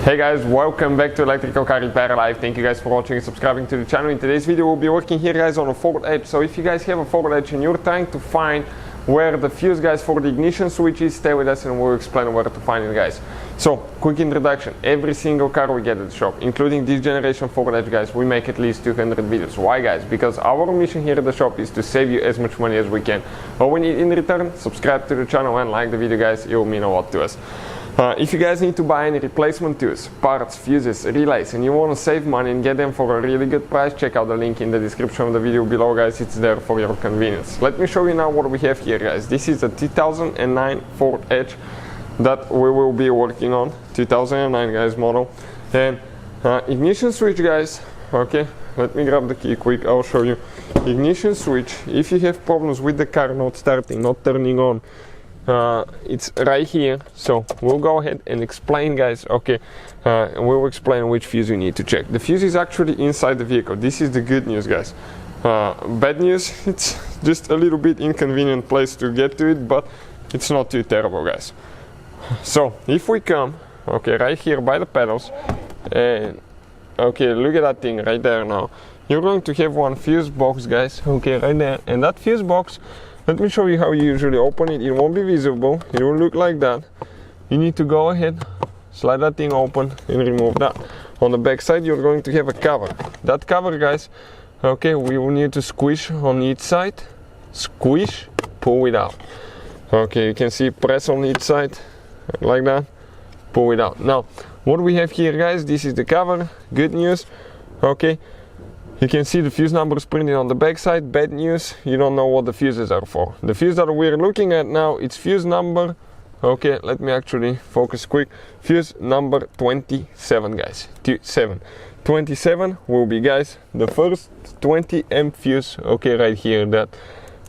Hey guys, welcome back to Electrical Car Repair Live. Thank you guys for watching and subscribing to the channel. In today's video we'll be working here guys on a Ford Edge. So if you guys have a Ford Edge and you're trying to find where the fuse guys for the ignition switch is, stay with us and we'll explain where to find it guys. So quick introduction, every single car we get at the shop, including this generation Ford Edge guys, we make at least 200 videos. Why guys? Because our mission here at the shop is to save you as much money as we can. All we need in return, subscribe to the channel and like the video guys, it will mean a lot to us. If you guys need to buy any replacement tools, parts, fuses, relays, and you want to save money and get them for a really good price, check out the link in the description of the video below guys, it's there for your convenience. Let me show you now what we have here guys. This is a 2009 Ford Edge that we will be working on, 2009 guys model. And ignition switch guys, okay, let me grab the key quick, I'll show you. Ignition switch, if you have problems with the car not starting, not turning on, it's right here, so we'll go ahead and explain guys, okay, we'll explain which fuse you need to check. The fuse is actually inside the vehicle. This is the good news guys. Bad news, it's just a little bit inconvenient place to get to it, but it's not too terrible guys. So if we come, okay, right here by the pedals, and okay, look at that thing right there now. You're going to have one fuse box guys, okay, right there, and that fuse box, let me show you how you usually open it. It won't be visible, it will look like that. You need to go ahead, slide that thing open and remove that. On the back side you're going to have a cover. That cover guys, okay, we will need to squish on each side, squish, pull it out. Okay, you can see press on each side, like that, pull it out. Now, what we have here guys, this is the cover, good news, okay. You can see the fuse numbers printed on the back side. Bad news, you don't know what the fuses are for. The fuse that we're looking at now, it's fuse number, okay, let me actually focus quick. Fuse number 27 guys, 27 will be guys, the first 20 amp fuse, okay, right here, that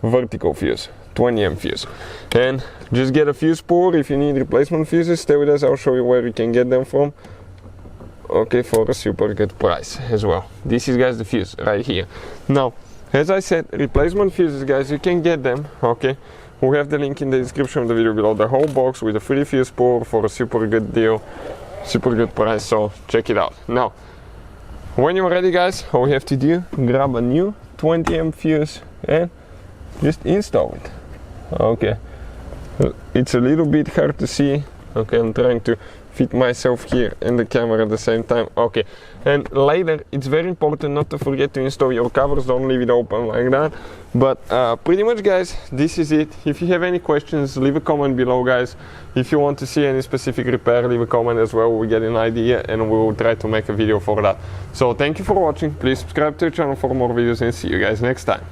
vertical fuse, 20 amp fuse. And just get a fuse puller. If you need replacement fuses, stay with us, I'll show you where you can get them from. Okay, for a super good price as well. This is guys the fuse right here. Now, as I said, replacement fuses guys, you can get them, okay. We have the link in the description of the video below, the whole box with a free fuse puller for a super good deal, super good price, so check it out. Now, when you're ready guys, all we have to do, grab a new 20 amp fuse and just install it. Okay, it's a little bit hard to see, okay, I'm trying to fit myself here and the camera at the same time, okay. And later it's very important not to forget to install your covers, don't leave it open like that. But pretty much guys, this is it. If you have any questions, leave a comment below guys. If you want to see any specific repair, leave a comment as well, we get an idea and we will try to make a video for that. So thank you for watching, please subscribe to the channel for more videos and see you guys next time.